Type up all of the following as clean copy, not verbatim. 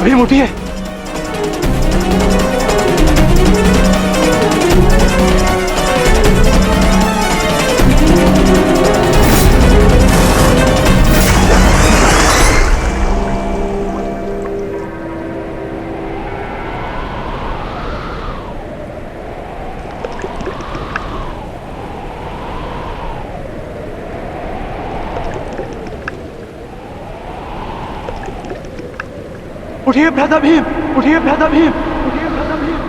भीम उठिए। उठिए भ्राता भीम, उठिए भ्राता भीम, उठिए भ्राता भीम।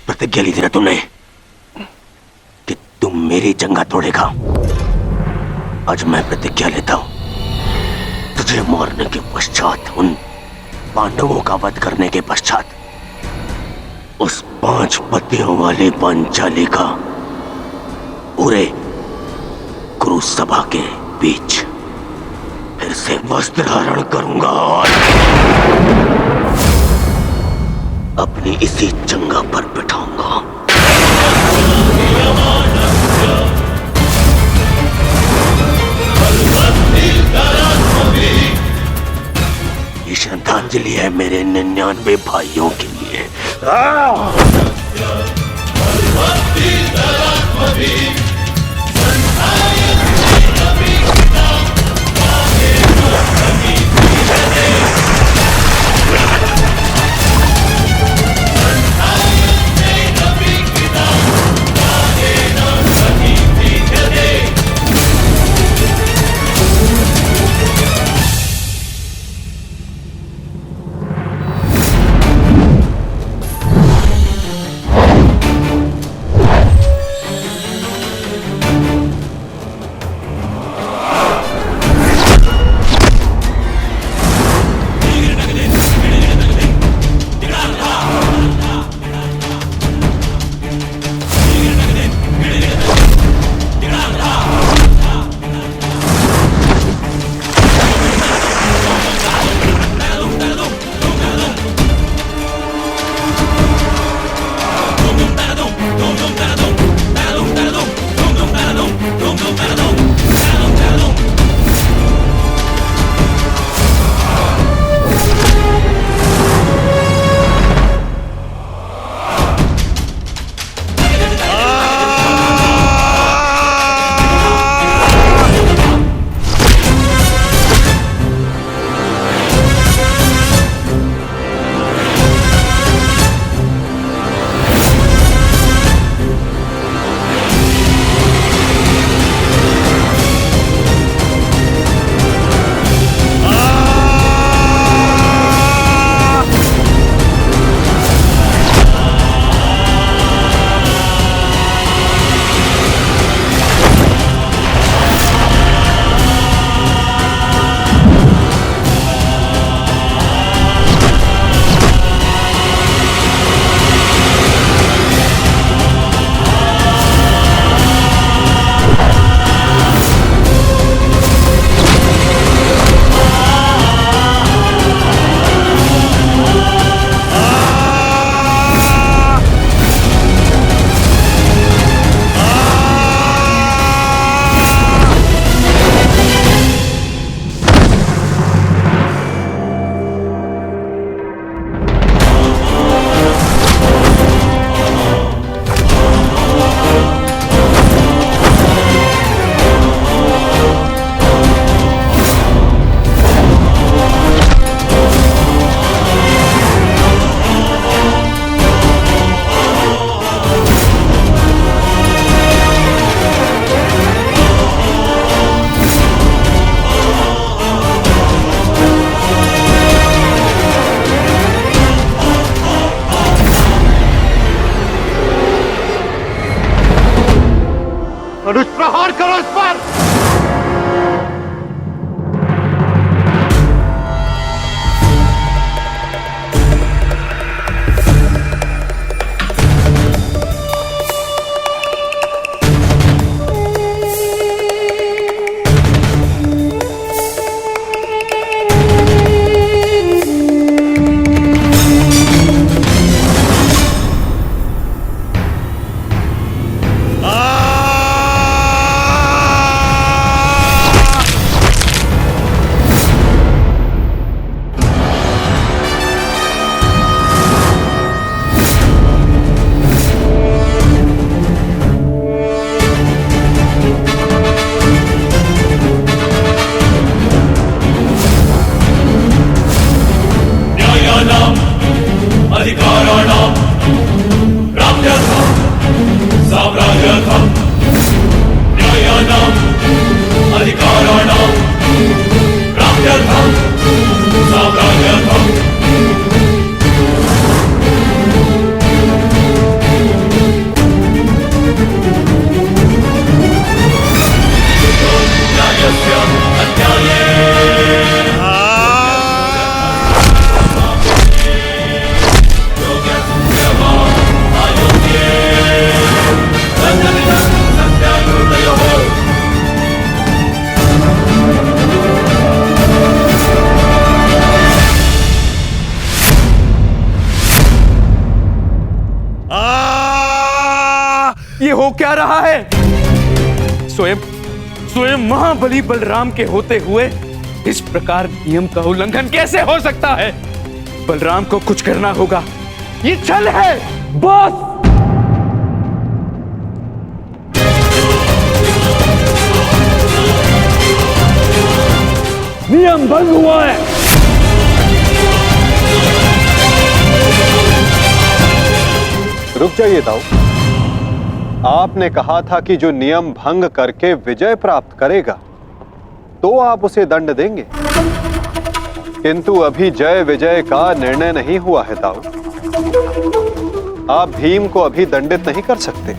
प्रतिज्ञा ली थी ना तुमने कि तुम मेरी जंगा तोड़ेगा। आज मैं प्रतिज्ञा लेता हूं, तुझे मारने के पश्चात, उन पांडवों का वध करने के पश्चात, उस 5 पतियों वाली पांचाली का पूरे कुरु सभा के बीच फिर से वस्त्र धारण करूंगा और अपनी इसी जंगा पर बिठाऊंगा। ये श्रद्धांजलि है मेरे 99 भाइयों के लिए। हो क्या रहा है? स्वयं स्वयं महाबली बलराम के होते हुए इस प्रकार नियम का उल्लंघन कैसे हो सकता है? बलराम को कुछ करना होगा, ये छल है बॉस। नियम भंग हुआ है। रुक जाइए दाऊ। आपने कहा था कि जो नियम भंग करके विजय प्राप्त करेगा तो आप उसे दंड देंगे, किंतु अभी जय विजय का निर्णय नहीं हुआ है दाऊ। आप भीम को अभी दंडित नहीं कर सकते।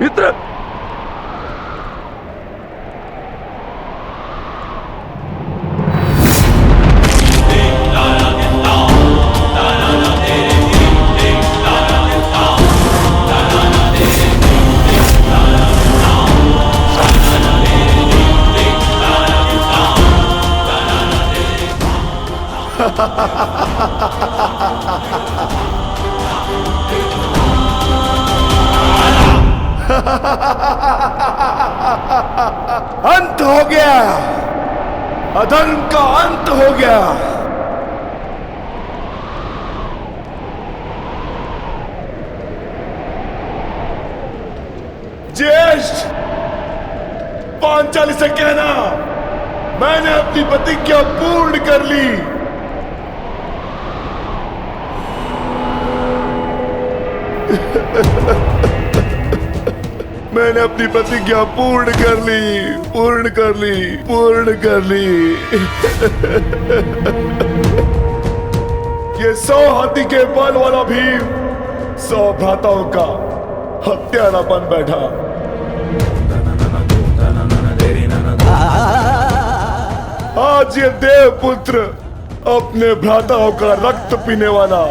मित्र, अंत हो गया, अधर्म का अंत हो गया। ज्येष्ठ, पांचाली से कहना मैंने अपनी प्रतिज्ञा पूर्ण कर ली। मैंने अपनी प्रतिज्ञा पूर्ण कर ली, पूर्ण कर ली, पूर्ण कर ली। ये 100 हाथी के बल वाला भीम 100 भ्राताओं का हत्यारा बन बैठा। आज ये देवपुत्र अपने भ्राताओं का रक्त पीने वाला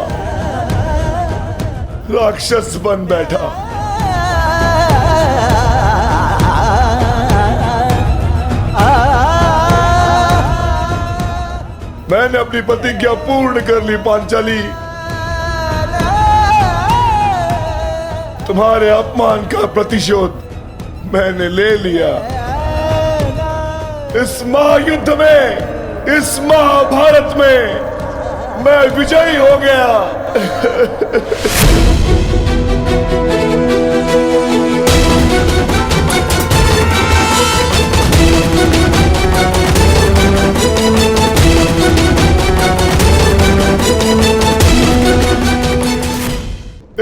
राक्षस बन बैठा। मैंने अपनी प्रतिज्ञा पूर्ण कर ली पांचाली। तुम्हारे अपमान का प्रतिशोध मैंने ले लिया। इस महायुद्ध में, इस महाभारत में मैं विजयी हो गया।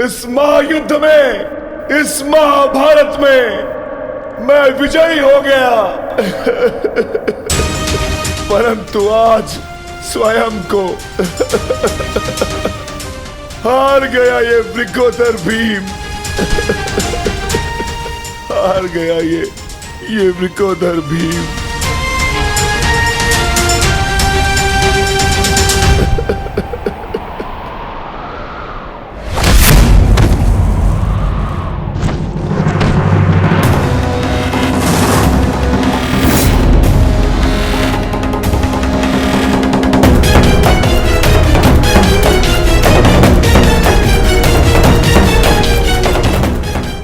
इस महायुद्ध में, इस महाभारत में मैं विजयी हो गया। परंतु आज स्वयं को हार गया ये वृकोदर भीम। हार गया ये वृकोदर भीम।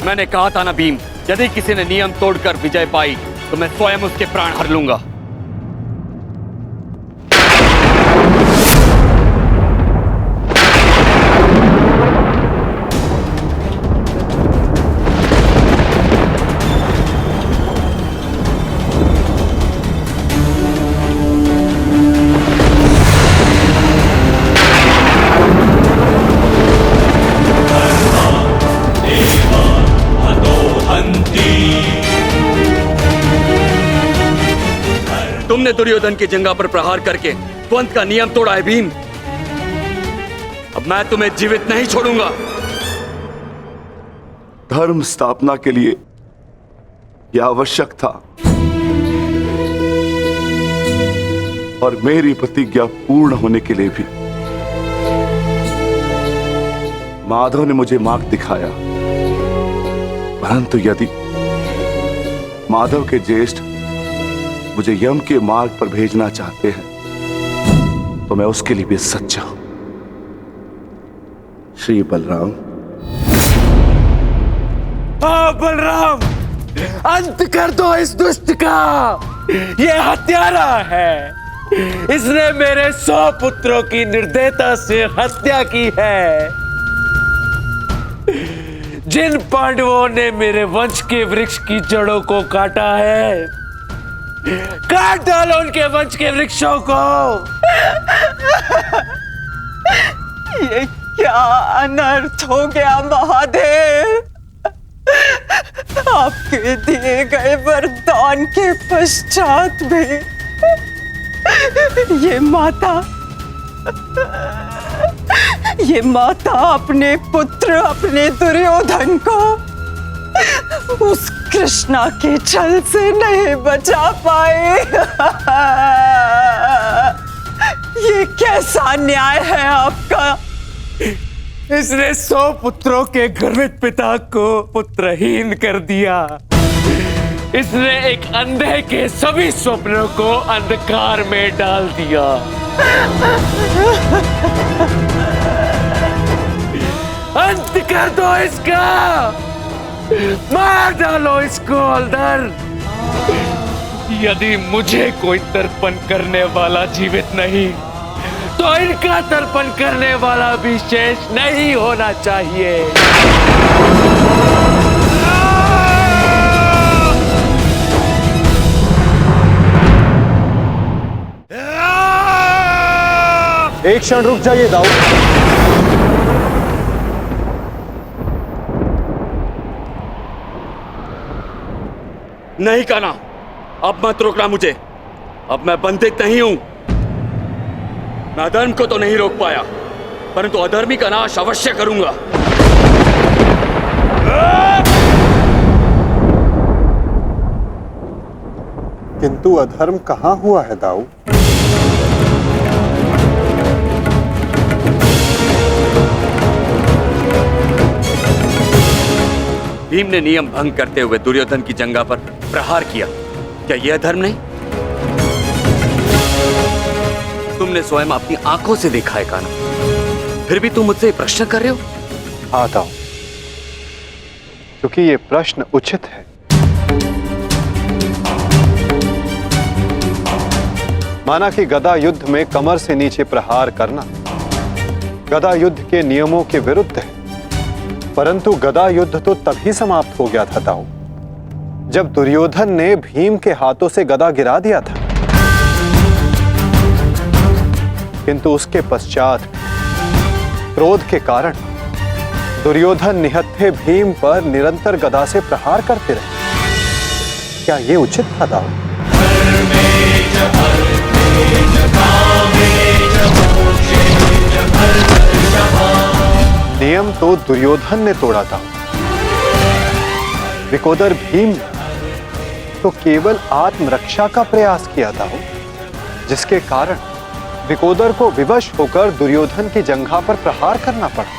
मैंने कहा था ना भीम, यदि किसी ने नियम तोड़कर विजय पाई तो मैं स्वयं उसके प्राण हर लूंगा। तुमने दुर्योधन की जंगा पर प्रहार करके द्वंद का नियम तोड़ा है भीम। अब मैं तुम्हें जीवित नहीं छोड़ूंगा। धर्म स्थापना के लिए यह आवश्यक था और मेरी प्रतिज्ञा पूर्ण होने के लिए भी। माधव ने मुझे मार्ग दिखाया, परंतु यदि माधव के ज्येष्ठ मुझे यम के मार्ग पर भेजना चाहते हैं तो मैं उसके लिए भी सच्चा हूं। श्री बलराम। बलराम, अंत कर दो इस दुष्ट का। ये हत्यारा है। इसने मेरे 100 पुत्रों की निर्दयता से हत्या की है। जिन पांडवों ने मेरे वंश के वृक्ष की जड़ों को काटा है, काट डालो उनके वंश के वृक्षों को। ये क्या अनर्थ हो गया महादेव। आपके दिए गए वरदान के पश्चात भी ये माता अपने पुत्र, अपने दुर्योधन को उस कृष्णा के छल से नहीं बचा पाए। ये कैसा न्याय है आपका। इसने 100 पुत्रों के गर्वित पिता को पुत्रहीन कर दिया। इसने एक अंधे के सभी स्वप्नों को अंधकार में डाल दिया। अंत कर दो इसका। मार डालो इसको अंदर। यदि मुझे कोई तर्पण करने वाला जीवित नहीं तो इनका तर्पण करने वाला भी शेष नहीं होना चाहिए। एक क्षण रुक जाइए दाऊद। नहीं कहना, अब मत रोकना मुझे। अब मैं बंदित नहीं हूं। मैं अधर्म को तो नहीं रोक पाया, परंतु अधर्मी का नाश अवश्य करूंगा। किंतु अधर्म कहां हुआ है दाऊद? भीम ने नियम भंग करते हुए दुर्योधन की जंघा पर प्रहार किया, क्या यह धर्म नहीं? तुमने स्वयं अपनी आंखों से देखा है कान्हा, फिर भी तुम मुझसे प्रश्न कर रहे हो? आता हूं, क्योंकि ये प्रश्न उचित है। माना कि गदा युद्ध में कमर से नीचे प्रहार करना गदा युद्ध के नियमों के विरुद्ध है, परंतु गदा युद्ध तो तभी समाप्त हो गया था दाऊ, जब दुर्योधन ने भीम के हाथों से गदा गिरा दिया था। किंतु उसके पश्चात क्रोध के कारण दुर्योधन निहत्थे भीम पर निरंतर गदा से प्रहार करते रहे। क्या यह उचित था दाऊ? नियम तो दुर्योधन ने तोड़ा था, विकोदर भीम ने तो केवल आत्मरक्षा का प्रयास किया था, जिसके कारण विकोदर को विवश होकर दुर्योधन की जंघा पर प्रहार करना पड़ा।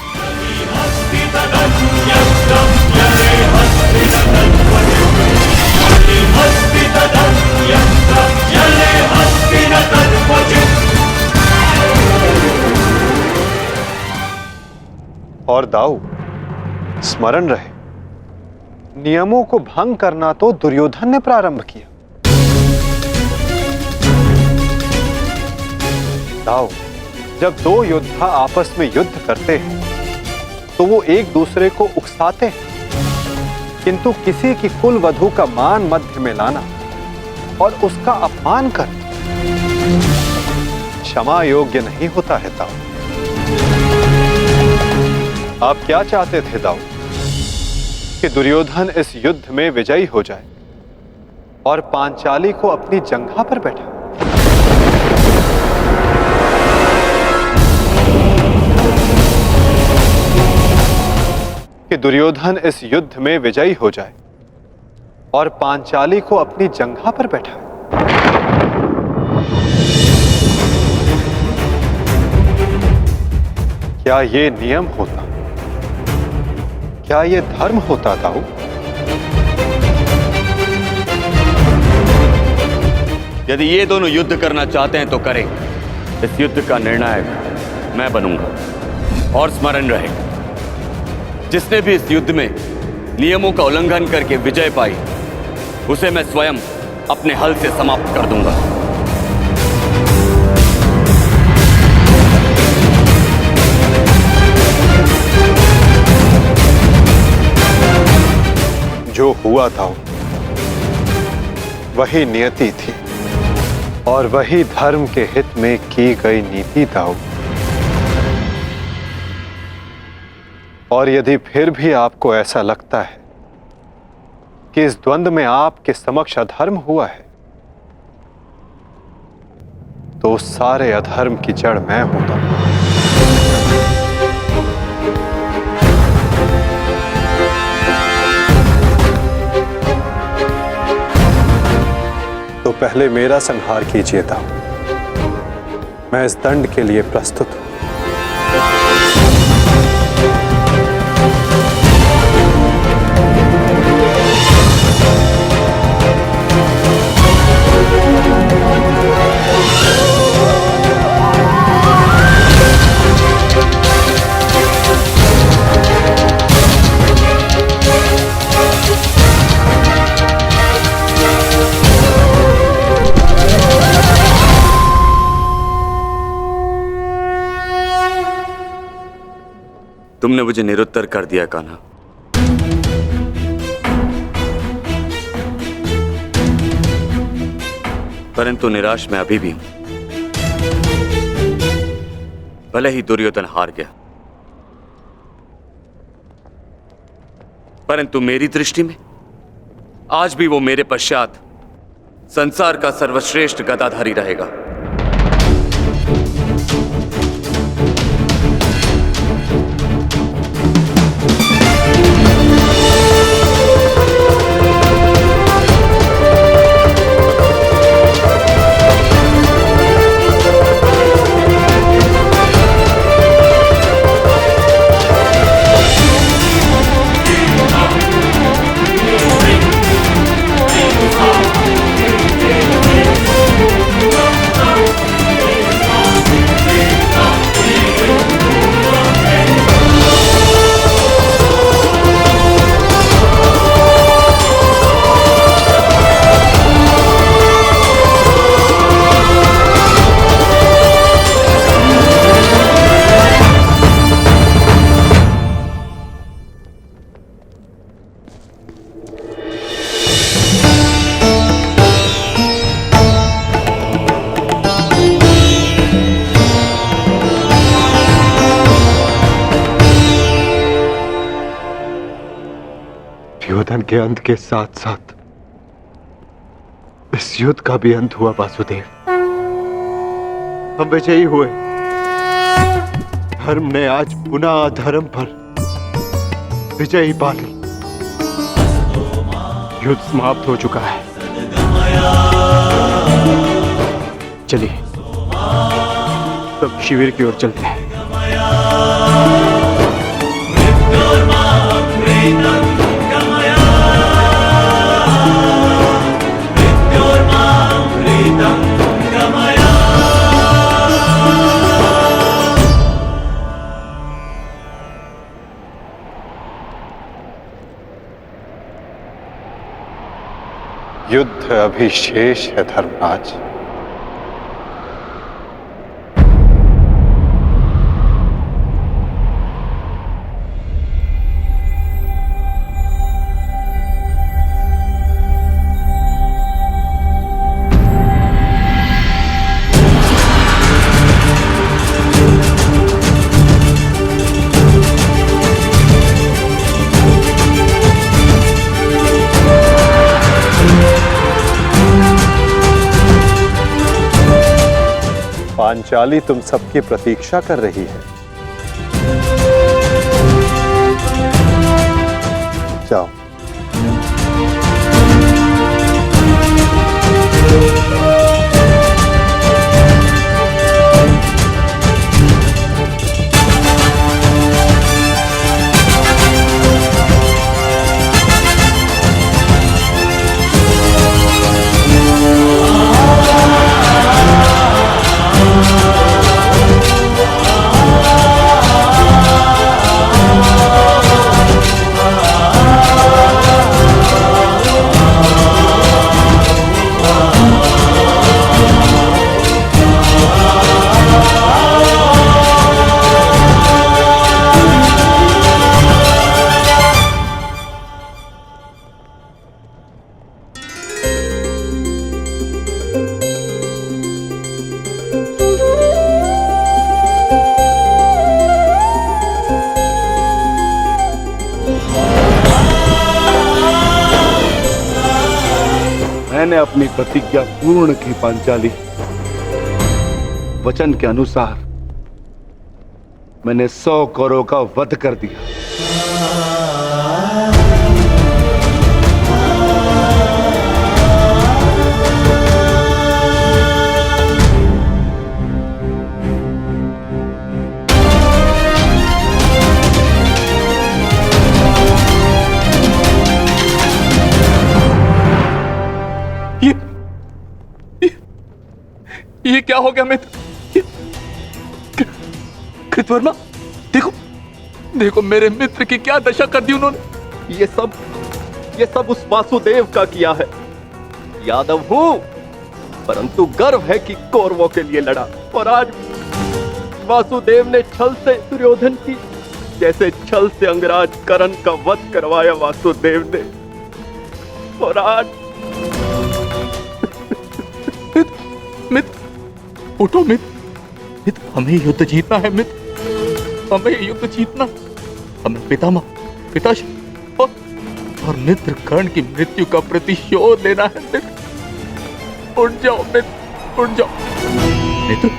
और दाऊ, स्मरण रहे, नियमों को भंग करना तो दुर्योधन ने प्रारंभ किया। दाऊ, जब दो योद्धा आपस में युद्ध करते हैं तो वो एक दूसरे को उकसाते हैं, किंतु किसी की कुल वधू का मान मध्य में लाना और उसका अपमान करना क्षमा योग्य नहीं होता है दाऊ। आप क्या चाहते थे दाऊ? कि दुर्योधन इस युद्ध में विजयी हो जाए और पांचाली को अपनी जंघा पर बैठा। कि दुर्योधन इस युद्ध में विजयी हो जाए और पांचाली को अपनी जंघा पर बैठा। क्या ये नियम होता? क्या ये धर्म होता दाऊ? यदि ये दोनों युद्ध करना चाहते हैं तो करें। इस युद्ध का निर्णायक मैं बनूंगा। और स्मरण रहे, जिसने भी इस युद्ध में नियमों का उल्लंघन करके विजय पाई, उसे मैं स्वयं अपने हल से समाप्त कर दूंगा। जो हुआ था वही नियति थी और वही धर्म के हित में की गई नीति था। और यदि फिर भी आपको ऐसा लगता है कि इस द्वंद्व में आपके समक्ष अधर्म हुआ है, तो उस सारे अधर्म की जड़ मैं हूं। तो पहले मेरा संहार कीजिए दाऊ। मैं इस दंड के लिए प्रस्तुत हूं। तुमने मुझे निरुत्तर कर दिया कान्हा। परंतु निराश मैं अभी भी हूं। भले ही दुर्योधन हार गया, परंतु मेरी दृष्टि में आज भी वो मेरे पश्चात संसार का सर्वश्रेष्ठ गदाधारी रहेगा। दुर्योधन के अंत के साथ साथ इस युद्ध का भी अंत हुआ वासुदेव। हम विजयी हुए। धर्म ने आज पुनः अधर्म पर विजयी पा ली। युद्ध समाप्त हो चुका है। चलिए सब शिविर की ओर चलते हैं। युद्ध अभी शेष है धर्मराज। पांचाली तुम सबकी प्रतीक्षा कर रही है। जाओ। मैंने अपनी प्रतिज्ञा पूर्ण की पांचाली। वचन के अनुसार मैंने 100 कौरवों का वध कर दिया। ये क्या हो गया मित्र? कृतवर्मा, देखो देखो मेरे मित्र की क्या दशा कर दी उन्होंने। ये सब उस वासुदेव का किया है। यादव हूं, परंतु गर्व है कि कौरवों के लिए लड़ा। और आज वासुदेव ने छल से दुर्योधन की जैसे छल से अंगराज कर्ण का वध करवाया वासुदेव ने। और आज मित्र उठो मित्र, हमें युद्ध जीतना है मित्र, हमें युद्ध जीतना। हमें पिताश्री और मित्र कर्ण की मृत्यु का प्रतिशोध लेना है मित्र। उठ जाओ मित्र, उठ जाओ मित्र,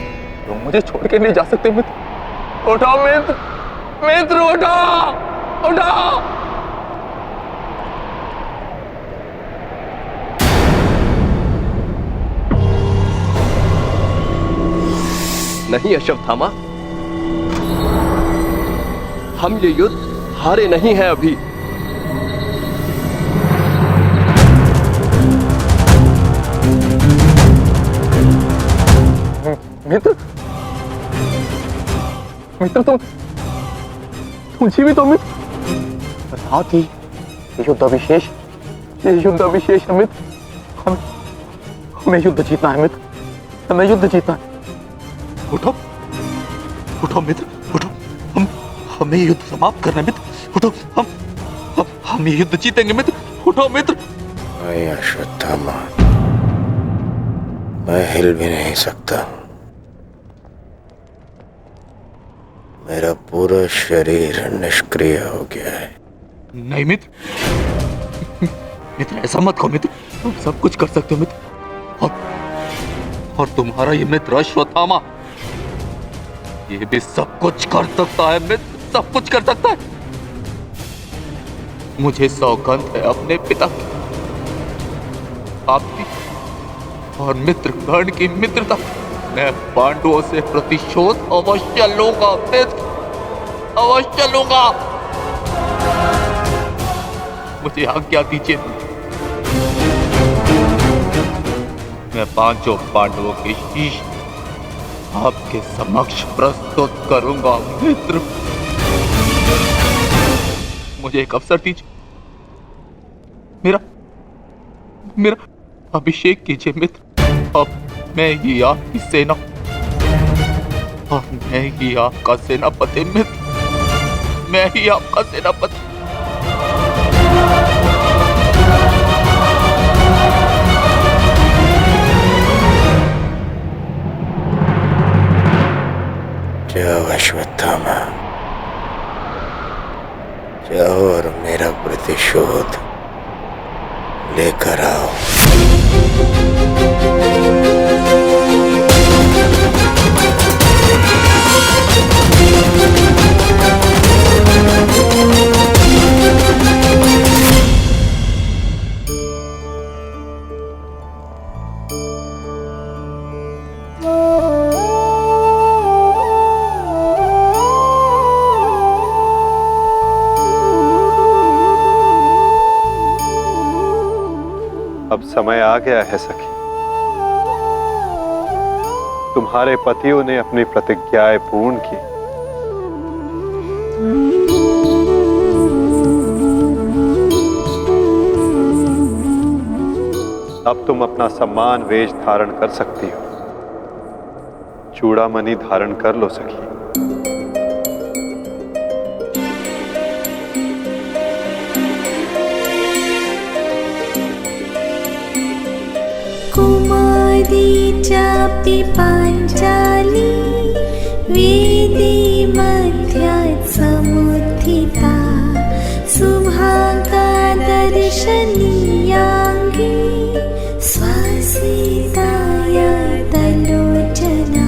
तुम मुझे छोड़ के नहीं जा सकते मित्र। उठो मित्र, मित्र उठो, उठो। नहीं अश्वत्थामा, हम ये युद्ध हारे नहीं हैं अभी। मित्र, मित्र तुम जीवित हो मित्र। साथ ही युद्ध अभिशेष है मित्र। हमें युद्ध जीतना है मित्र, हमें युद्ध जीतना है। उठो उठो मित्र, उठो, हमें युद्ध समाप्त करना है मित्र। उठो, हम ये युद्ध जीतेंगे मित्र। उठो मित्र। नहीं अश्वत्थामा, मैं हिल भी नहीं सकता। मेरा पूरा शरीर निष्क्रिय हो गया है। नहीं मित्र, मित्र ऐसा मत कहो मित्र, तुम सब कुछ कर सकते हो मित्र। और तुम्हारा ये मित्र अश्वत्थामा, ये भी सब कुछ कर सकता है मित्र, सब कुछ कर सकता है। मुझे सौगंध है अपने पिता की, आपकी और मित्र गण की मित्रता, मैं पांडवों से प्रतिशोध अवश्य लूंगा मित्र, अवश्य लूंगा। मुझे आज्ञा दीजिए, मैं पांचों पांडवों के शीश आपके समक्ष प्रस्तुत करूंगा मित्र। मुझे एक अवसर दीजिए, मेरा अभिषेक कीजिए मित्र। अब मैं ही आपकी सेना और मैं ही आपका सेनापति मित्र, मैं ही आपका सेनापति। जाओ अश्वत्थामा, जाओ और मेरा प्रतिशोध लेकर आओ। अब समय आ गया है सखी, तुम्हारे पतियों ने अपनी प्रतिज्ञाएं पूर्ण की। अब तुम अपना सम्मान वेश धारण कर सकती हो, चूड़ामणि धारण कर लो सखी। कुमारी चापि पाञ्चाली वेदी मध्यात् समुत्थिता सुभागा दर्शनीयाङ्गी स्वसीताय तलोचना।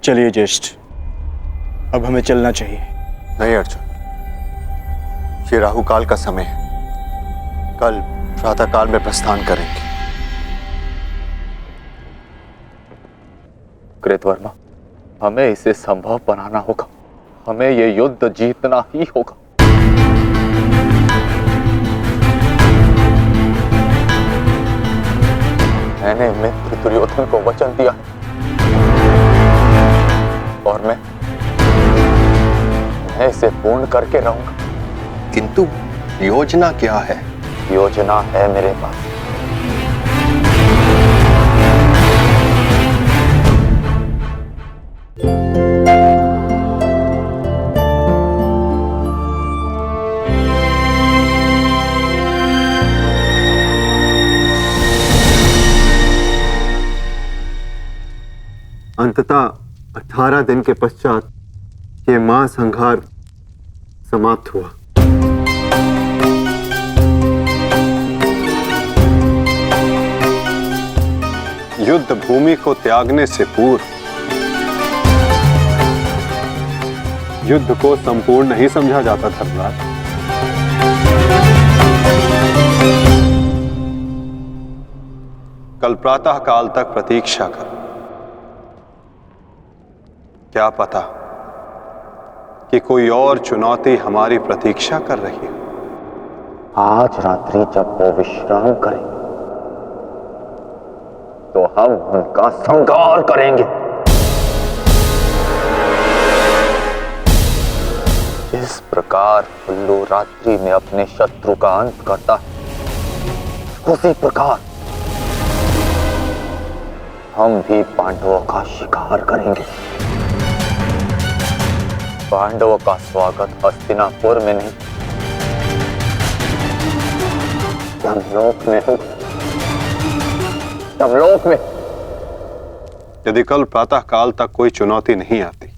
चलिए ज्येष्ठ, अब हमें चलना चाहिए। नहीं अर्जुन, ये राहुकाल का समय है, कल प्रातःकाल में प्रस्थान करेंगे। कृतवर्मा, हमें इसे संभव बनाना होगा, हमें ये युद्ध जीतना ही होगा। मैंने मित्र दुर्योधन को वचन दिया और मैं इसे पूर्ण करके रहूंगा। किंतु योजना क्या है? योजना है मेरे पास। अंततः 18 दिन के पश्चात ये महासंहार समाप्त हुआ। युद्ध भूमि को त्यागने से पूर्व युद्ध को संपूर्ण नहीं समझा जाता धर्मराज। कल प्रातः काल तक प्रतीक्षा कर, क्या पता कि कोई और चुनौती हमारी प्रतीक्षा कर रही हो। आज रात्रि जब वो विश्राम करें तो हम उनका संहार करेंगे। जिस प्रकार उल्लू रात्रि में अपने शत्रु का अंत करता है, उसी प्रकार हम भी पांडवों का शिकार करेंगे। पांडवों का स्वागत हस्तिनापुर में नहीं, यमलोक में होगा। यमलोक में। यदि कल प्रातः काल तक कोई चुनौती नहीं आती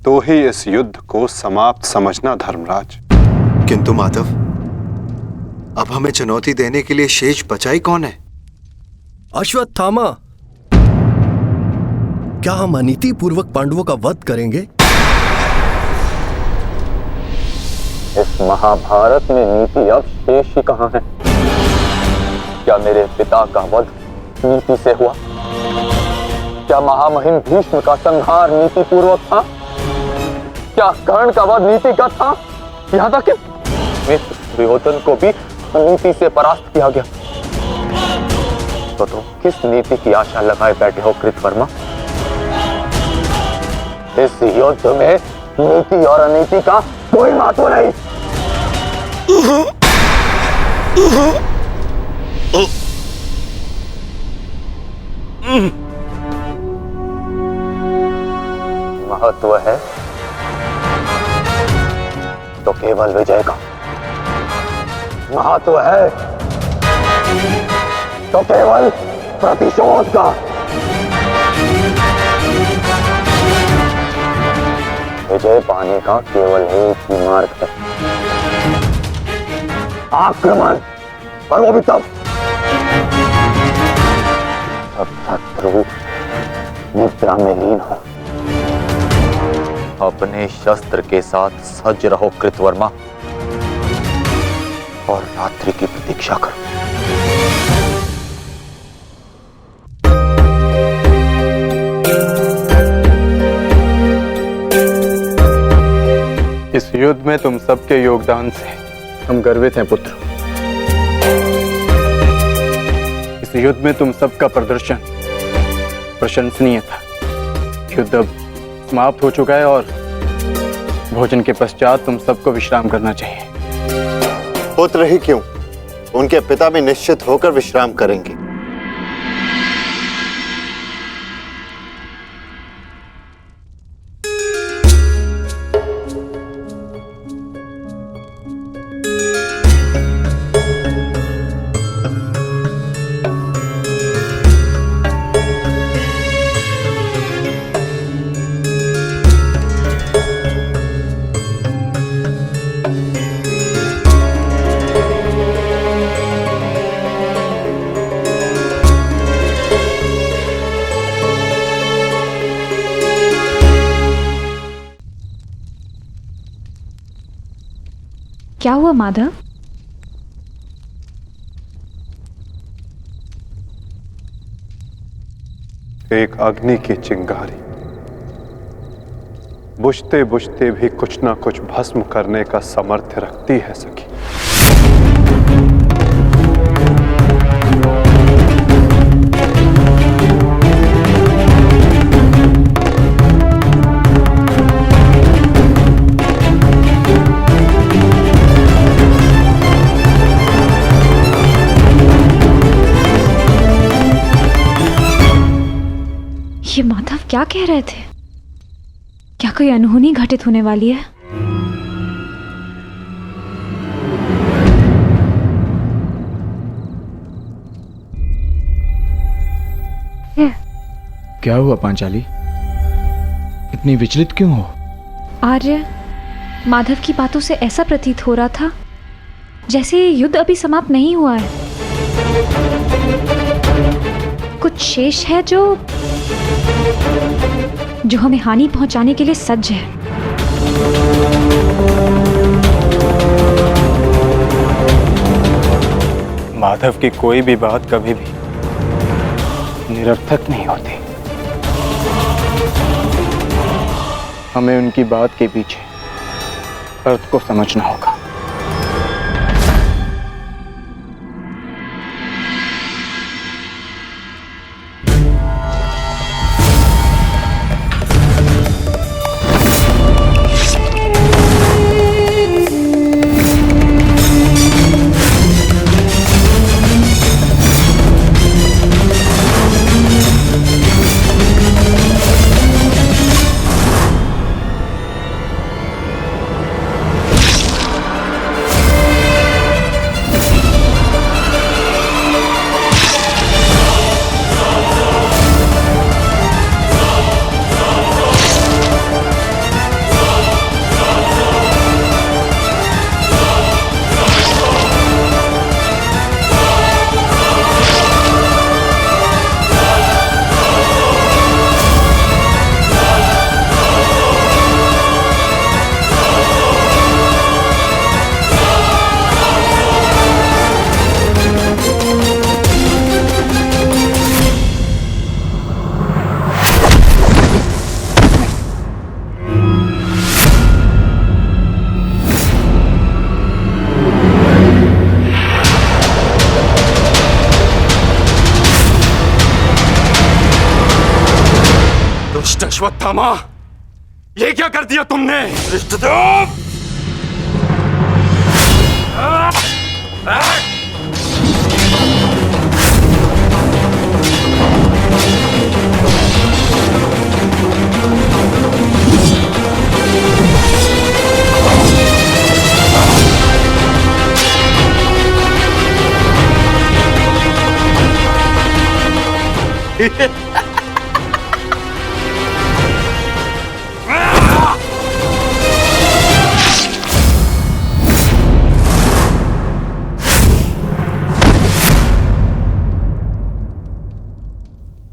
तो ही इस युद्ध को समाप्त समझना धर्मराज। किंतु माधव, अब हमें चुनौती देने के लिए शेष बचा ही कौन है? अश्वत्थामा। क्या हम अनीति पूर्वक पांडवों का वध करेंगे? इस महाभारत में नीति अब शेष ही कहां है? क्या मेरे पिता का वध नीति से हुआ? क्या महामहिम भीष्म का संहार नीति पूर्वक था? क्या कर्ण का वध नीति का था? यहां तक कि मित्र दुर्योधन को भी नीति से परास्त किया गया। तो तुम किस नीति की आशा लगाए बैठे हो कृतवर्मा? इस युद्ध में नीति और अनीति का कोई महत्व नहीं। महत्व है तो केवल विजय का। महत्व है तो केवल प्रतिशोध का। विजय पाने का केवल एक ही मार्ग है, आक्रमण। और वो भी तब जब शत्रु निद्रा में लीन हो। अपने शस्त्र के साथ सज्ज रहो कृतवर्मा, और रात्रि की प्रतीक्षा करो। इस युद्ध में तुम सबके योगदान से हम गर्वित हैं पुत्र। इस युद्ध में तुम सबका प्रदर्शन प्रशंसनीय था। युद्ध अब समाप्त हो चुका है और भोजन के पश्चात तुम सबको विश्राम करना चाहिए। पुत्र ही क्यों, उनके पिता भी निश्चित होकर विश्राम करेंगे। क्या हुआ माधव? एक अग्नि की चिंगारी बुझते बुझते भी कुछ ना कुछ भस्म करने का सामर्थ्य रखती है सखी। ये माधव क्या कह रहे थे? क्या कोई अनहोनी घटित होने वाली है? क्या हुआ पांचाली? इतनी विचलित क्यों हो? आर्य, माधव की बातों से ऐसा प्रतीत हो रहा था जैसे ये युद्ध अभी समाप्त नहीं हुआ है। कुछ शेष है जो हमें हानि पहुंचाने के लिए सज्ज है। माधव की कोई भी बात कभी भी निरर्थक नहीं होती। हमें उनकी बात के पीछे अर्थ को समझना होगा। अश्वत्थामा, ये क्या कर दिया तुमने? धृष्टद्युम्न!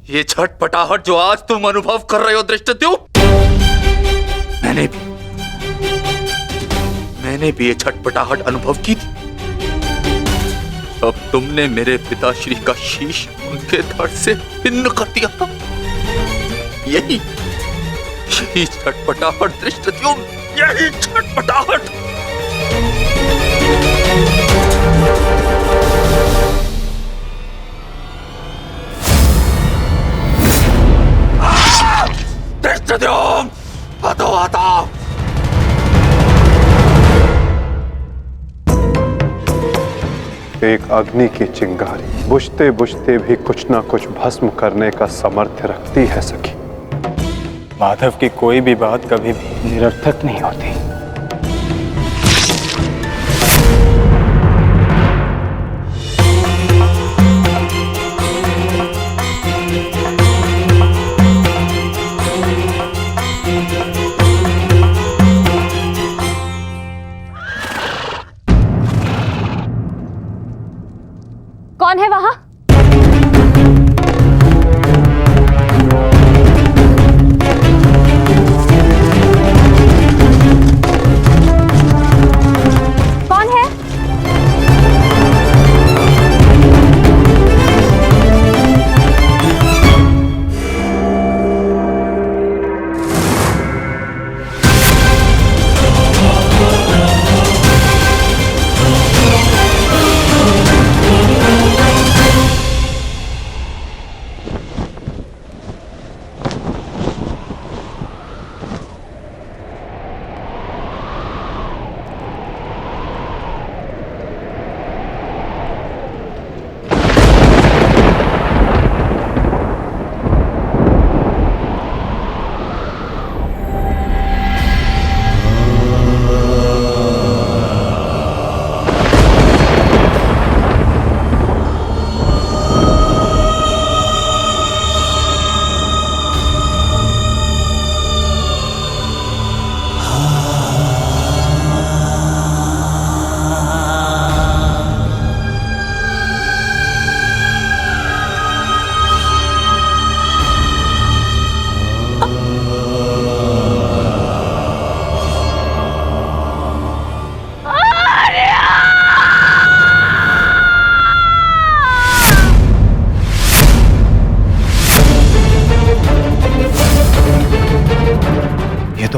ये छटपटाहट जो आज तुम अनुभव कर रहे हो धृष्टद्युम्न, मैंने भी ये छटपटाहट अनुभव की थी। अब तुमने मेरे पिताश्री का शीश उनके धड़ से भिन्न कर दिया था। यही छटपटाहट धृष्टद्युम्न, यही छटपटाहट। धृष्टद्युम्न, हतो। एक अग्नि की चिंगारी बुझते बुझते भी कुछ ना कुछ भस्म करने का सामर्थ्य रखती है सखी। माधव की कोई भी बात कभी भी निरर्थक नहीं होती। कौन है वहां? कौन है?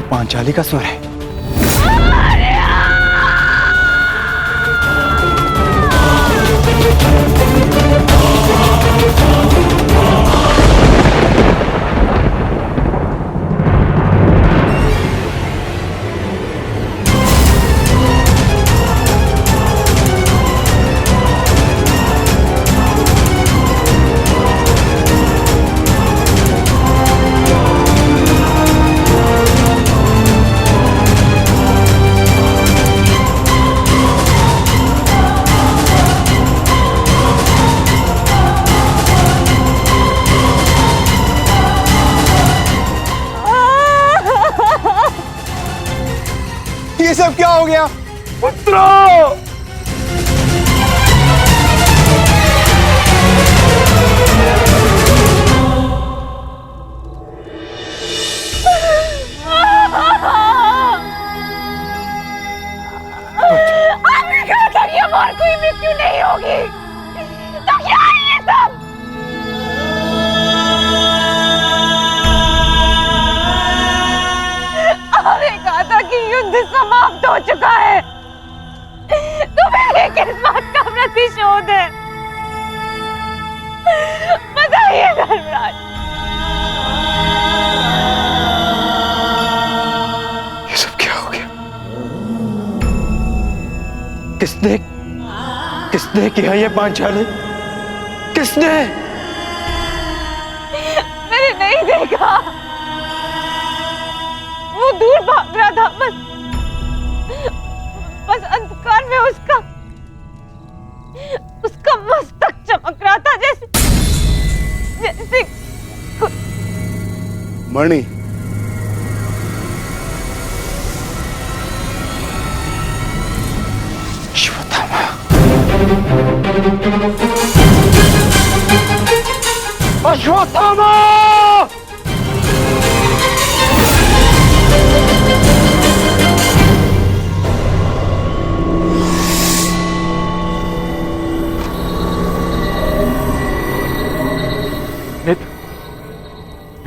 पांचाली का स्वर है। ये सब क्या हो गया? पुत्रो! आपने कहा था कि अब और कोई मृत्यु नहीं होगी, तो क्या है ये सब? आपने कहा था कि युद्ध समाप्त हो चुका है, तो मेरे किस बात का प्रतिशोध है? बताइए धर्मराज। किसने किया ये पांचाली? किसने? मैंने नहीं देखा, वो दूर भाग रहा था। बस अंधकार में उसका मस्तक चमक रहा था, जैसे मणि, अश्वत्थामा। अश्वत्थामा!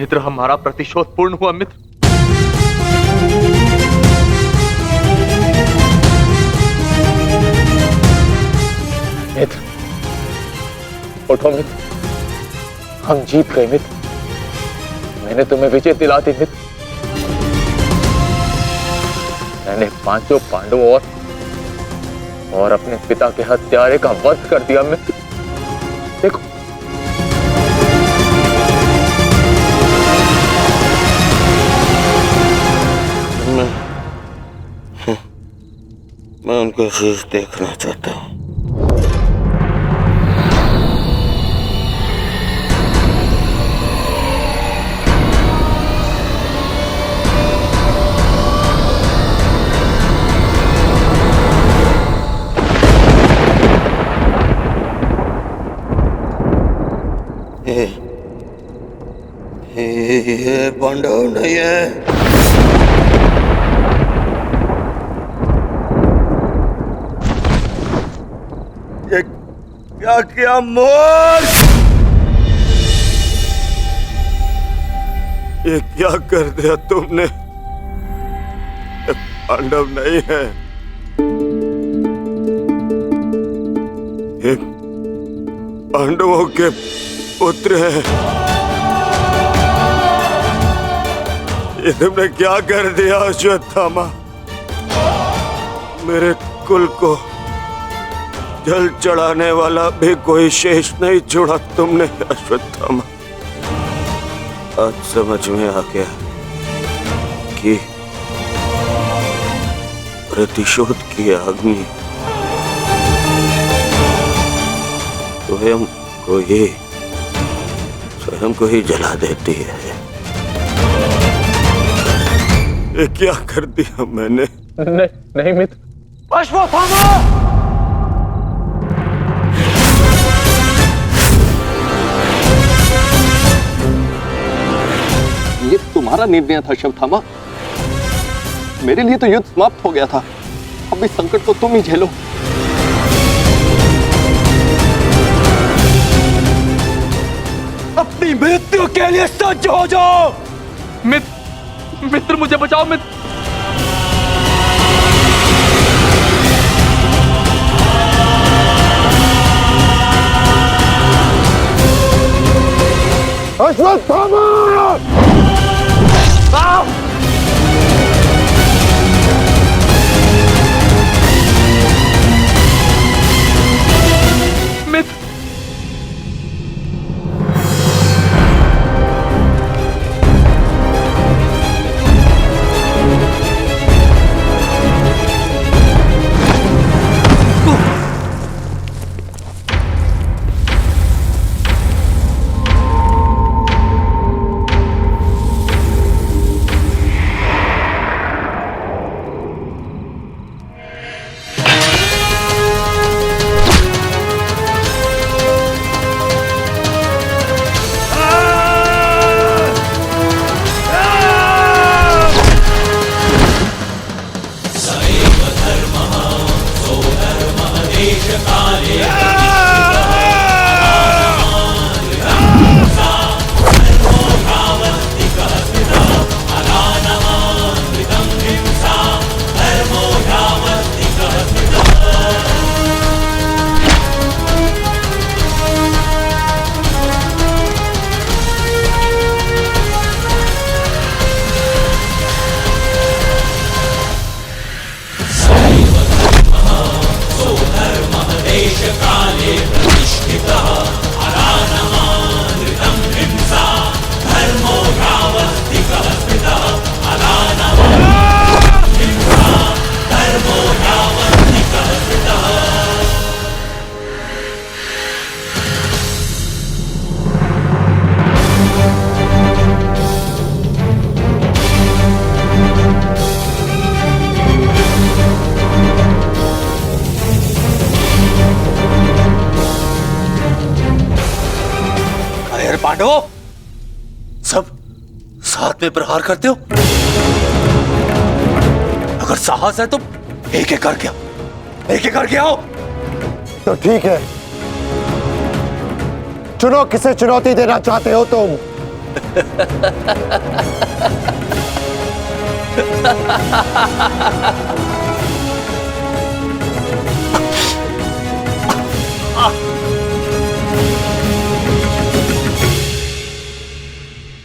मित्र, हमारा प्रतिशोध पूर्ण हुआ मित्र। मित्र, उठो मित्र, हम जीत गए मित्र। मैंने तुम्हें विजय दिला दी मित्र। मैंने पांचों पांडवों और अपने पिता के हत्यारे का वध कर दिया मित्र। देखो, मैं उनको शीश देखना चाहता हूँ। ये पांडव नहीं है। ये क्या किया मूर्ख? ये क्या कर दिया तुमने? ये पांडव नहीं है, ये पांडवों के पुत्र हैं। ये तुमने क्या कर दिया अश्वत्थामा? मेरे कुल को जल चढ़ाने वाला भी कोई शेष नहीं छोड़ा तुमने अश्वत्थामा। आज समझ में आ गया कि प्रतिशोध की अग्नि स्वयं को ही जला देती है। ये क्या कर दिया मैंने? नहीं मित्र। अश्वत्थामा! ये तुम्हारा निर्णय था अश्वत्थामा। मेरे लिए तो युद्ध समाप्त हो गया था। अब इस संकट को तुम ही झेलो। अपनी मृत्यु के लिए सज्ज हो जाओ। मित्र मुझे बचाओ मित्र। अश्वत्थामा! मित्र, So काले प्रतिष्ठितः अरानमानृतं हिंसा धर्मो यावस्तिकः स्थितः अरानमानृतं हिंसा धर्मो यावस्तिकः स्थितः। पांडवों, सब साथ में प्रहार करते हो? अगर साहस है तो एक एक करके आओ। तो ठीक है, चुनो किसे चुनौती देना चाहते हो तुम।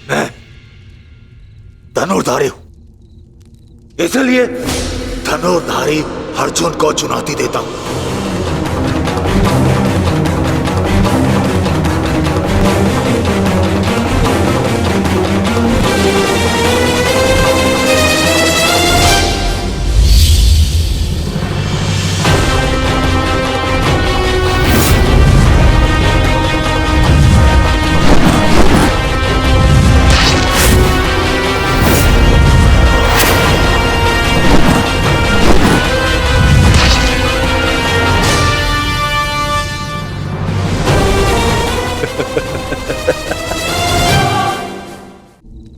मैं धनुर्धारी हूं, इसलिए धनुर्धारी अर्जुन को चुनौती देता हूं।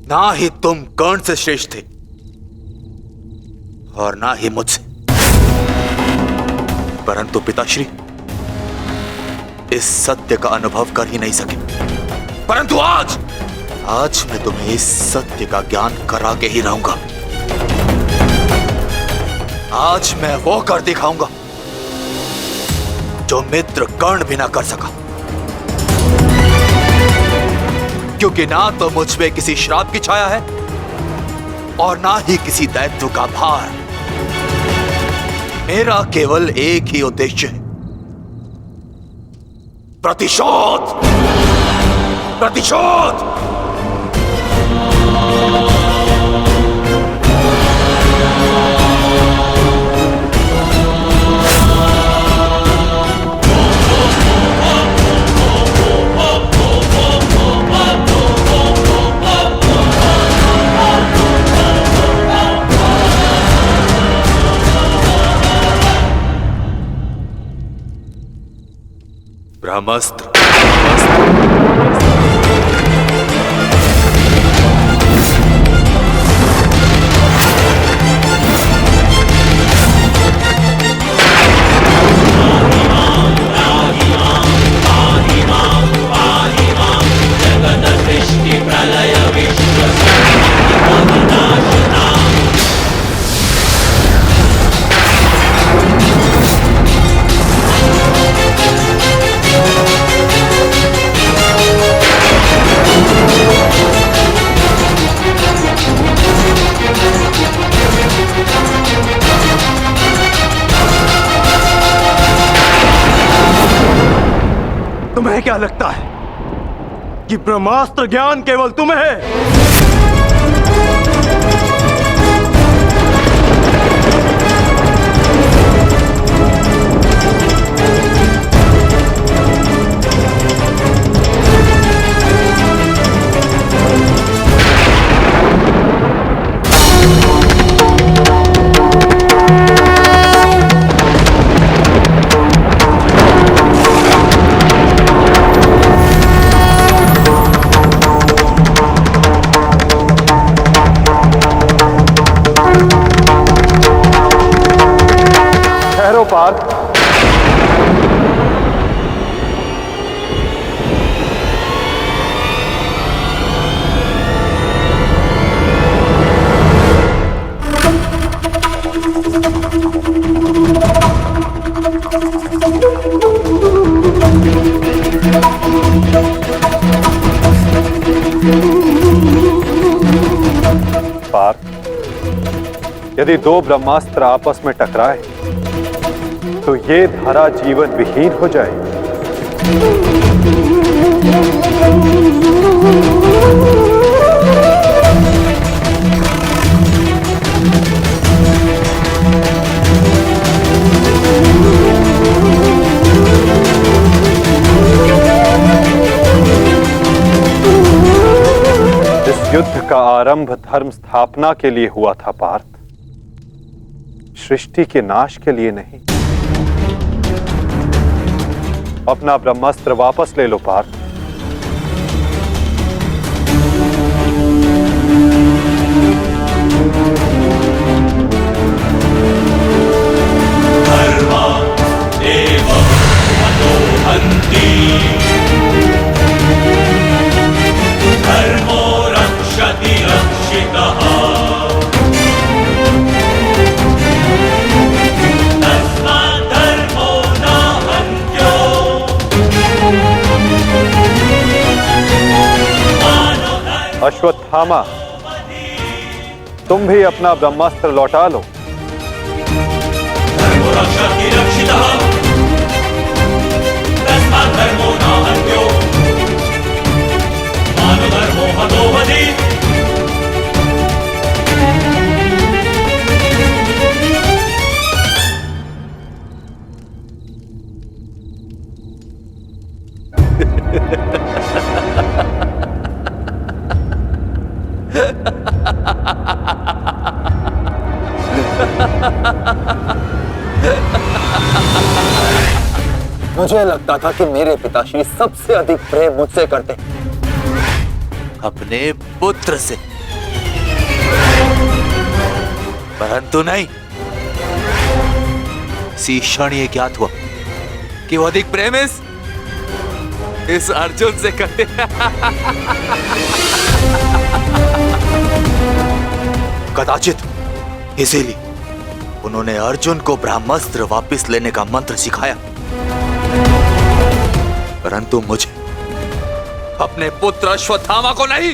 ना ही तुम कर्ण से श्रेष्ठ थे और ना ही मुझसे, परंतु पिताश्री इस सत्य का अनुभव कर ही नहीं सके। परंतु आज मैं तुम्हें इस सत्य का ज्ञान करा के ही रहूंगा। आज मैं वो कर दिखाऊंगा जो मित्र कर्ण भी ना कर सका, क्योंकि ना तो मुझ पे किसी श्राप की छाया है और ना ही किसी दैत्य का भार। मेरा केवल एक ही उद्देश्य है, प्रतिशोध। प्रतिशोध। ब्रह्मास्त्र। तुम्हें क्या लगता है कि ब्रह्मास्त्र ज्ञान केवल तुम्हें है? पार्थ, पार्थ, यदि दो ब्रह्मास्त्र आपस में टकराए तो ये धारा जीवन विहीन हो जाएगी। इस युद्ध का आरंभ धर्म स्थापना के लिए हुआ था पार्थ, सृष्टि के नाश के लिए नहीं। अपना ब्रह्मास्त्र वापस ले लो पार्थ। धर्मा एव मनोहन्ति धर्मो रक्षति रक्षितः तस्मात् धर्मो न हन्त्यो अश्वत्थामा, तुम भी अपना ब्रह्मास्त्र लौटा लो। धर्मो रक्षति रक्षितः तस्मात् धर्मो न हन्त्यो मानो धर्मो हतो वधि मुझे लगता था कि मेरे पिताश्री सबसे अधिक प्रेम मुझसे करते अपने पुत्र से, परंतु नहीं। इसी क्षण ये ज्ञात हुआ कि वो अधिक प्रेम इस अर्जुन से करते। कदाचित इसीलिए उन्होंने अर्जुन को ब्रह्मास्त्र वापस लेने का मंत्र सिखाया, परंतु मुझे अपने पुत्र अश्वत्थामा को नहीं।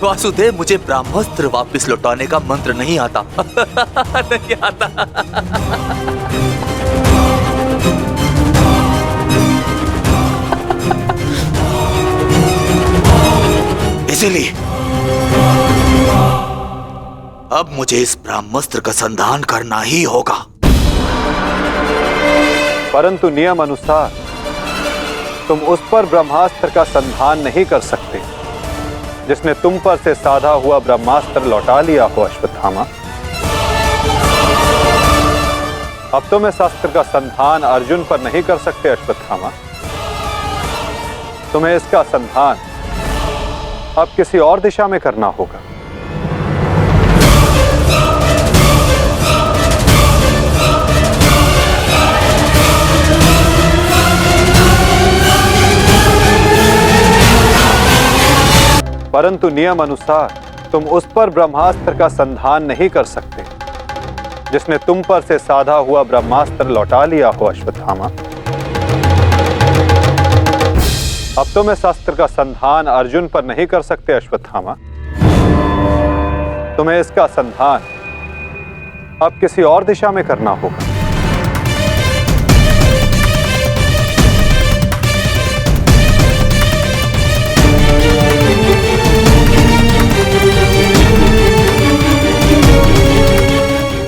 वासुदेव, मुझे ब्रह्मास्त्र वापस लौटाने का मंत्र नहीं आता। नहीं आता। इसीलिए अब मुझे इस ब्रह्मास्त्र का संधान करना ही होगा। परंतु नियम अनुसार तुम उस पर ब्रह्मास्त्र का संधान नहीं कर सकते जिसने तुम पर से साधा हुआ ब्रह्मास्त्र लौटा लिया हो अश्वत्थामा। अब तुम इस अस्त्र का संधान अर्जुन पर नहीं कर सकते अश्वत्थामा। तुम्हें इसका संधान अब किसी और दिशा में करना होगा। परंतु नियम अनुसार तुम उस पर ब्रह्मास्त्र का संधान नहीं कर सकते जिसने तुम पर से साधा हुआ ब्रह्मास्त्र लौटा लिया हो अश्वत्थामा। अब तुम इस अस्त्र का संधान अर्जुन पर नहीं कर सकते अश्वत्थामा। तुम्हें इसका संधान अब किसी और दिशा में करना होगा।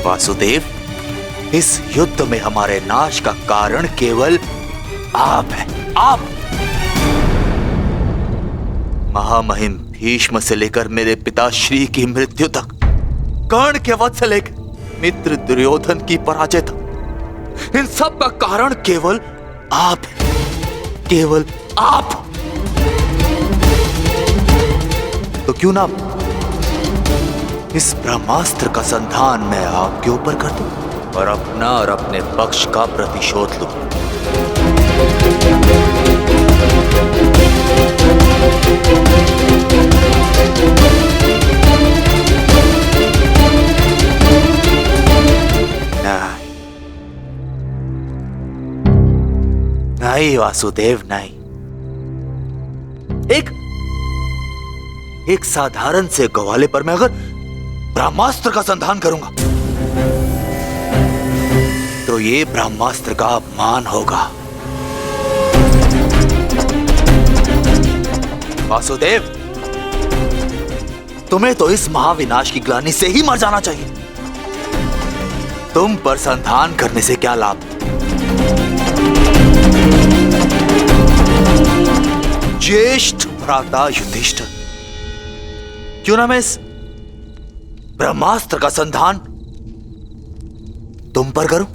वासुदेव, इस युद्ध में हमारे नाश का कारण केवल आप हैं। आप महामहिम भीष्म से लेकर मेरे पिताश्री की मृत्यु तक, कर्ण के वध से लेकर मित्र दुर्योधन की पराजय तक, इन सब का कारण केवल आप हैं। केवल आप। तो क्यों ना इस ब्रह्मास्त्र का संधान मैं आपके ऊपर कर दूं और अपना और अपने पक्ष का प्रतिशोध लूं। नहीं वासुदेव, नहीं। एक साधारण से ग्वाले पर मैं अगर ब्रह्मास्त्र का संधान करूंगा तो ये ब्रह्मास्त्र का अपमान होगा। वासुदेव, तुम्हें तो इस महाविनाश की ग्लानि से ही मर जाना चाहिए। तुम पर संधान करने से क्या लाभ? ज्येष्ठ भ्राता युधिष्ठिर, क्यों ना मैं इस ब्रह्मास्त्र का संधान तुम पर करूं?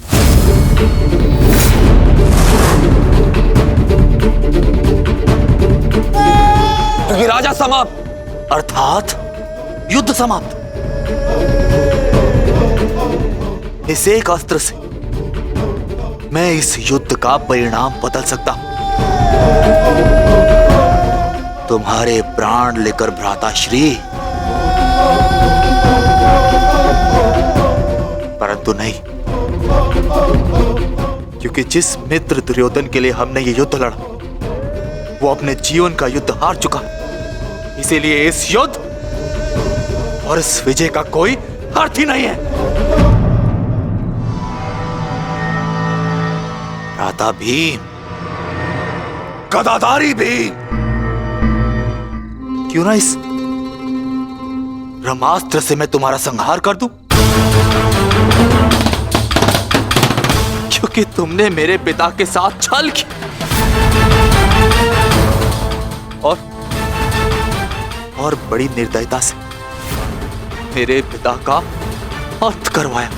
राजा समाप्त, अर्थात युद्ध समाप्त। इस एक अस्त्र से मैं इस युद्ध का परिणाम बदल सकता हूं। तुम्हारे प्राण लेकर भ्राताश्री, परंतु नहीं, क्योंकि जिस मित्र दुर्योधन के लिए हमने ये युद्ध लड़ा वो अपने जीवन का युद्ध हार चुका। इसीलिए इस युद्ध और इस विजय का कोई अर्थ ही नहीं है। भ्राता भीम, गदाधारी भीम, क्यों ना इस ब्रह्मास्त्र से मैं तुम्हारा संहार कर दूं? क्योंकि तुमने मेरे पिता के साथ छल किया और बड़ी निर्दयता से मेरे पिता का अंत करवाया।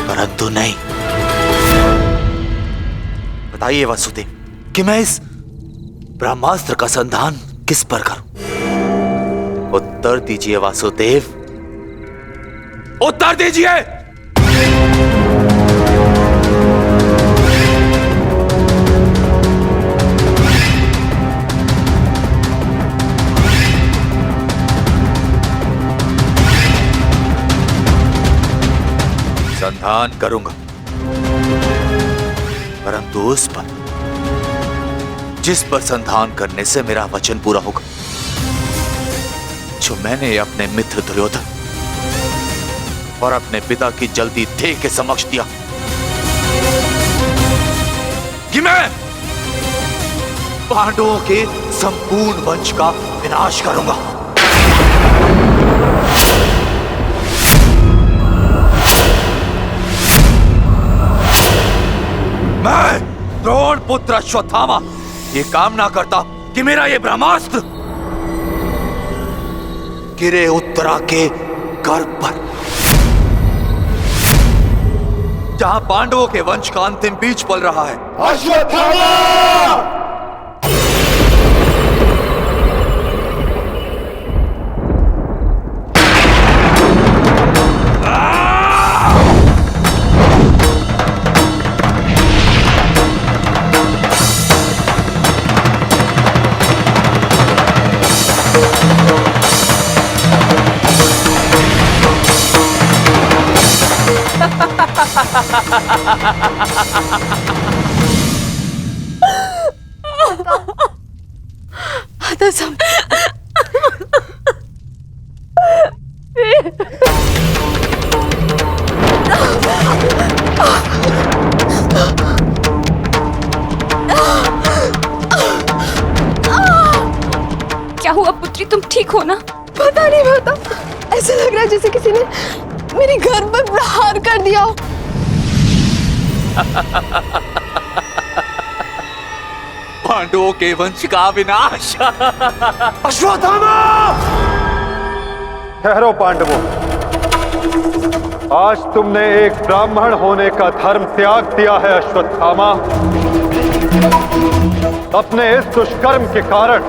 परंतु नहीं, बताइए वासुदेव कि मैं इस ब्रह्मास्त्र का संधान किस पर करूं? उत्तर दीजिए वासुदेव, उत्तर दीजिए। संधान करूंगा, परंतु उस पर जिस पर संधान करने से मेरा वचन पूरा होगा, जो मैंने अपने मित्र दुर्योधन और अपने पिता की जल्दी देह के समक्ष दिया कि मैं पांडवों के संपूर्ण वंश का विनाश करूंगा। मैं द्रोण पुत्र अश्वत्थामा ये कामना करता कि मेरा ये ब्रह्मास्त्र गिरे उत्तरा के गर्भ पर, जहां पांडवों के वंश का अंतिम बीज पल रहा है। अश्वत्थामा! क्या हुआ पुत्री, तुम ठीक हो ना? पता नहीं माता, ऐसा लग रहा है जैसे किसी ने मेरी घर पर प्रहार कर दिया हो। पांडवों के वंश का विनाश। अश्वत्थामा! ठहरो पांडवों, आज तुमने एक ब्राह्मण होने का धर्म त्याग दिया है। अश्वत्थामा, अपने इस दुष्कर्म के कारण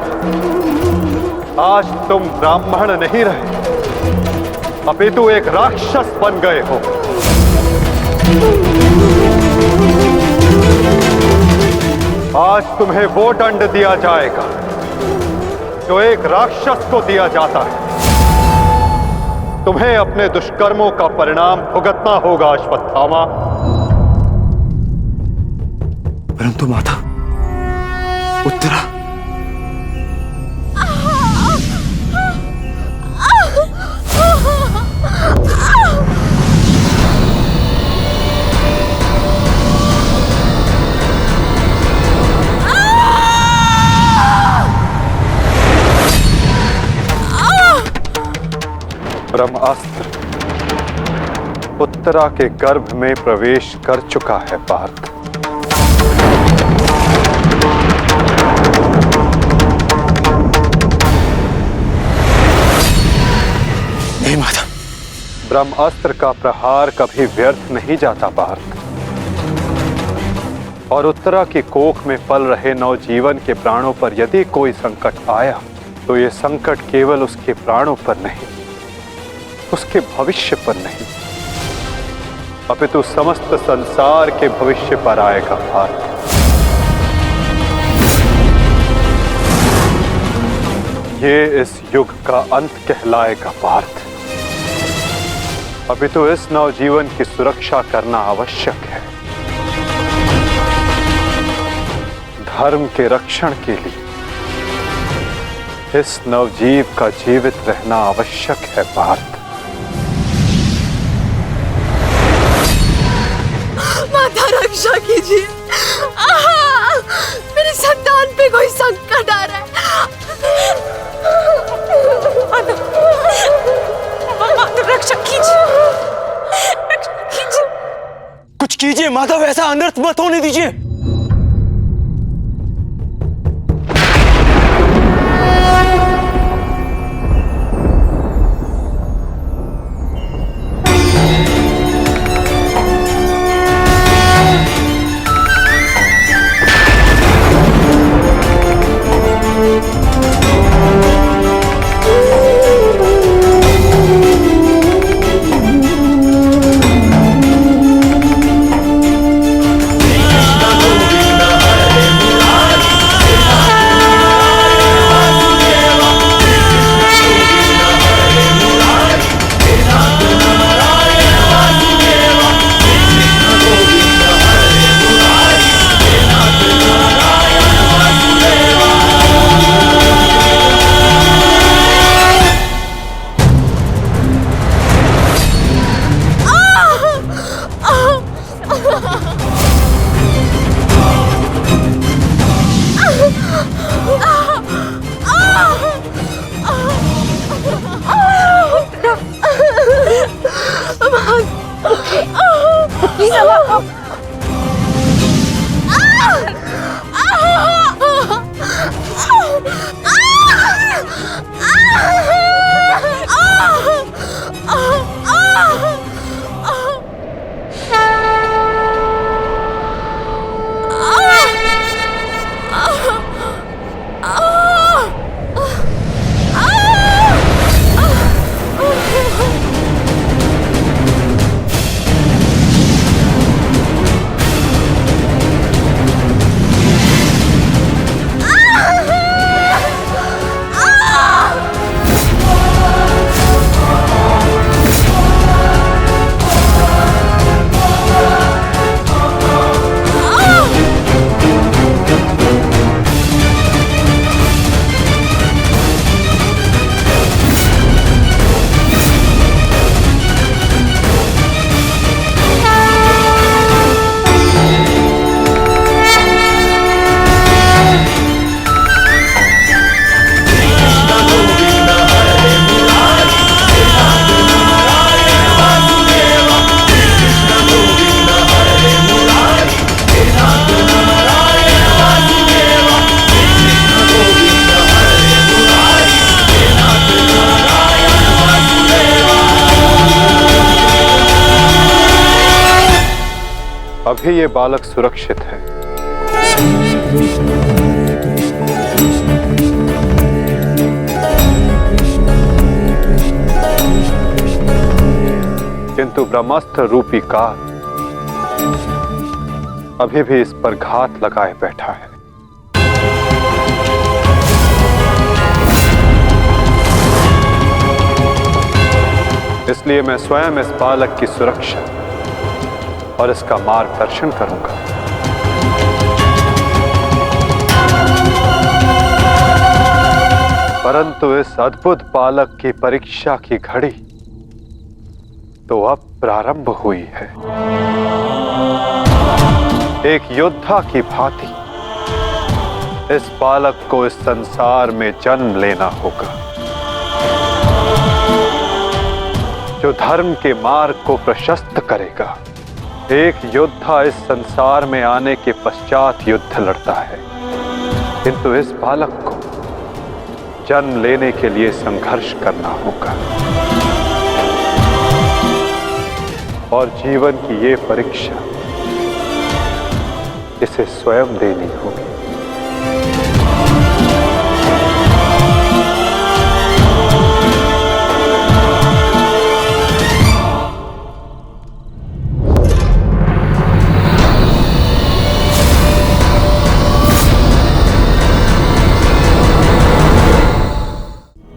आज तुम ब्राह्मण नहीं रहे, अपितु एक राक्षस बन गए हो। आज तुम्हें वो दंड दिया जाएगा जो एक राक्षस को दिया जाता है। तुम्हें अपने दुष्कर्मों का परिणाम भुगतना होगा। अश्वत्थामा, परंतु माता उत्तरा ब्रह्मास्त्र उत्तरा के गर्भ में प्रवेश कर चुका है पार्थ। नहीं माता, ब्रह्मास्त्र का प्रहार कभी व्यर्थ नहीं जाता पार्थ। और उत्तरा की कोख में पल रहे नवजीवन के प्राणों पर यदि कोई संकट आया तो ये संकट केवल उसके प्राणों पर नहीं, उसके भविष्य पर नहीं, अपितु समस्त संसार के भविष्य पर आएगा पार्थ। ये इस युग का अंत कहलाएगा पार्थ। अपितु इस नवजीवन की सुरक्षा करना आवश्यक है। धर्म के रक्षण के लिए इस नवजीव का जीवित रहना आवश्यक है पार्थ। माता रक्षा कीजिए, मेरी संतान पे कोई संकट आ रहा है। माता रक्षा कीजिए, रक्षा कीजिए। कुछ कीजिए माधव, ऐसा अनर्थ मत होने दीजिए। अभी ये बालक सुरक्षित है। किंतु ब्रह्मास्त्र रूपी काल अभी भी इस पर घात लगाए बैठा है। इसलिए मैं स्वयं इस बालक की सुरक्षा और इसका मार्गदर्शन करूंगा। परंतु इस अद्भुत बालक की परीक्षा की घड़ी तो अब प्रारंभ हुई है। एक योद्धा की भांति इस बालक को इस संसार में जन्म लेना होगा, जो धर्म के मार्ग को प्रशस्त करेगा। एक योद्धा इस संसार में आने के पश्चात युद्ध लड़ता है, किंतु इस बालक को जन्म लेने के लिए संघर्ष करना होगा और जीवन की ये परीक्षा इसे स्वयं देनी होगी।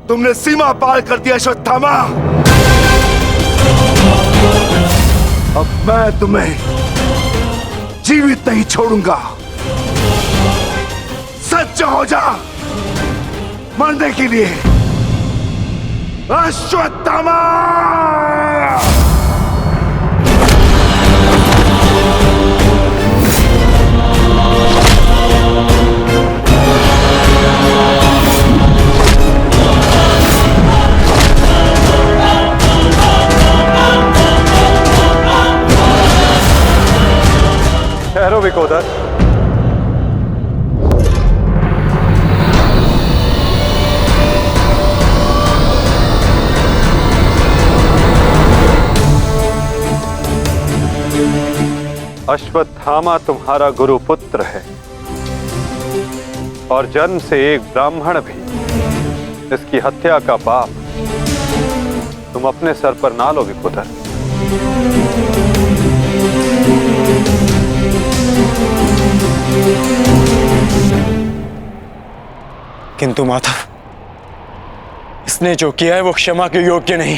तुमने सीमा पार कर दिया अश्वत्थामा। अब मैं तुम्हें जीवित नहीं छोड़ूंगा। सच हो जा मरने के लिए अश्वत्थामा। ठहरो विकोदर। अश्वत्थामा तुम्हारा गुरु पुत्र है और जन्म से एक ब्राह्मण भी। इसकी हत्या का पाप तुम अपने सर पर ना लो विकोदर। किंतु माधव, इसने जो किया है वो क्षमा के योग्य नहीं।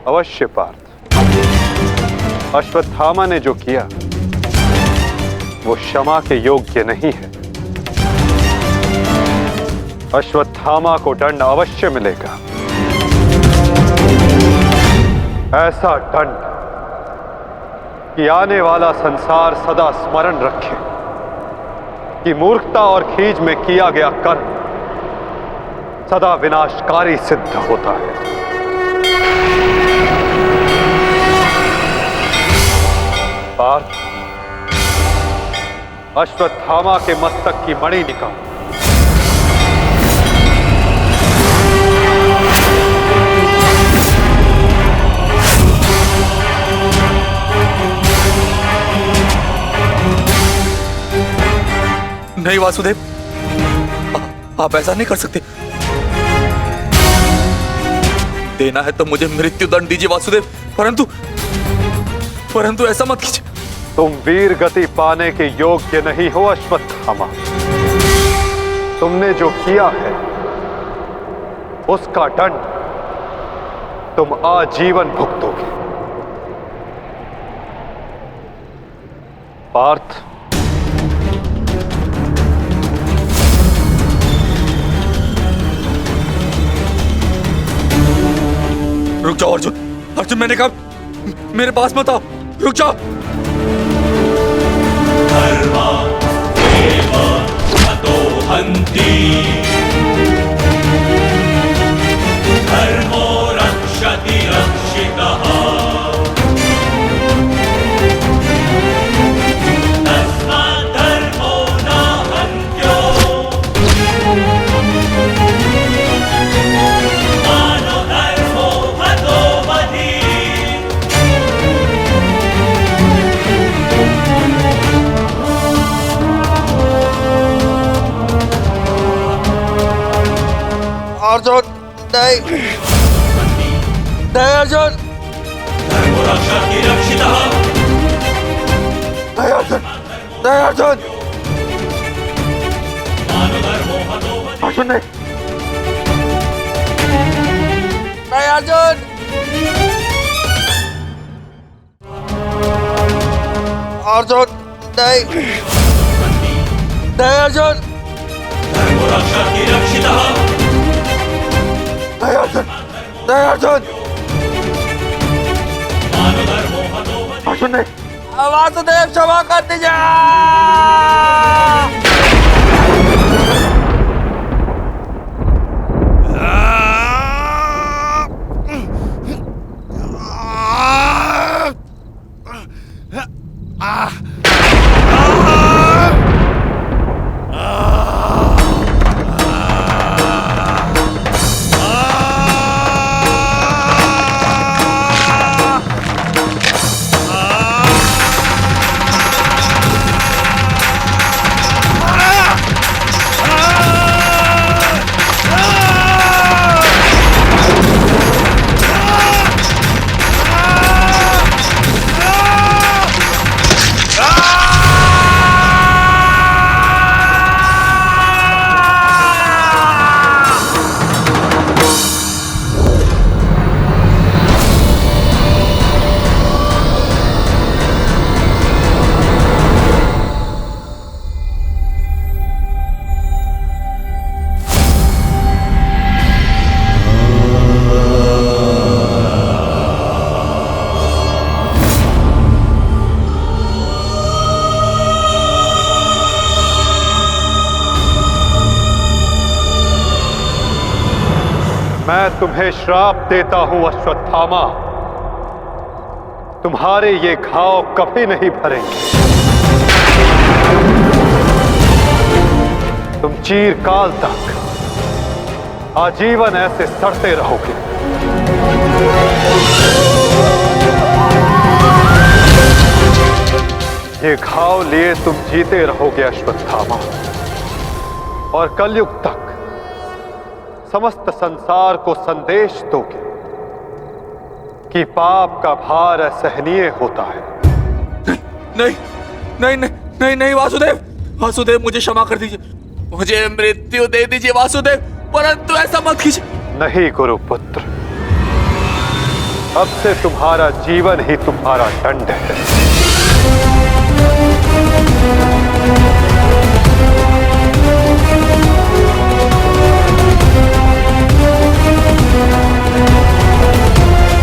अवश्य पार्थ, अश्वत्थामा ने जो किया वो क्षमा के योग्य नहीं है। अश्वत्थामा को दंड अवश्य मिलेगा, ऐसा दंड कि आने वाला संसार सदा स्मरण रखे कि मूर्खता और खीज में किया गया कर्म सदा विनाशकारी सिद्ध होता है। पार्थ, अश्वत्थामा के मस्तक की मणि निकाल। नहीं वासुदेव, आप ऐसा नहीं कर सकते। देना है तो मुझे मृत्यु दंड दीजिए वासुदेव, परंतु ऐसा मत कीजिए। तुम वीर गति पाने के योग्य नहीं हो अश्वत्थामा। तुमने जो किया है उसका दंड तुम आजीवन भुगतोगे। पार्थ, रुक जाओ अर्जुन, मैंने कहा मेरे पास मत आओ, रुक जाओ। धर्मा एव हतो हन्ति, धर्मो रक्षति रक्षितः, तस्मात् धर्मो न हन्त्यो, मानो धर्मो हतो वधि। अर्जुन नहीं, नहीं अर्जुन, धर्मो रक्षति रक्षितः, नहीं अर्जुन, नहीं अर्जुन, मानो धर्मो हतो वधि। अर्जुन नहीं, नहीं अर्जुन, अर्जुन नहीं, नहीं अर्जुन, धर्मो रक्षति रक्षितः, अर्जुन अर्जुन नहीं, वासुदेव क्षमा कर दीजिए। मैं तुम्हें श्राप देता हूं अश्वत्थामा, तुम्हारे ये घाव कभी नहीं भरेंगे। तुम चिरकाल तक आजीवन ऐसे सड़ते रहोगे। ये घाव लिए तुम जीते रहोगे अश्वत्थामा, और कलयुग तक समस्त संसार को संदेश दोगे कि पाप का भार असहनीय होता है। नहीं नहीं नहीं नहीं नहीं वासुदेव, वासुदेव मुझे क्षमा कर दीजिए, मुझे मृत्यु दे दीजिए वासुदेव, परंतु ऐसा मत कीजिए। नहीं गुरुपुत्र, अब से तुम्हारा जीवन ही तुम्हारा दंड है।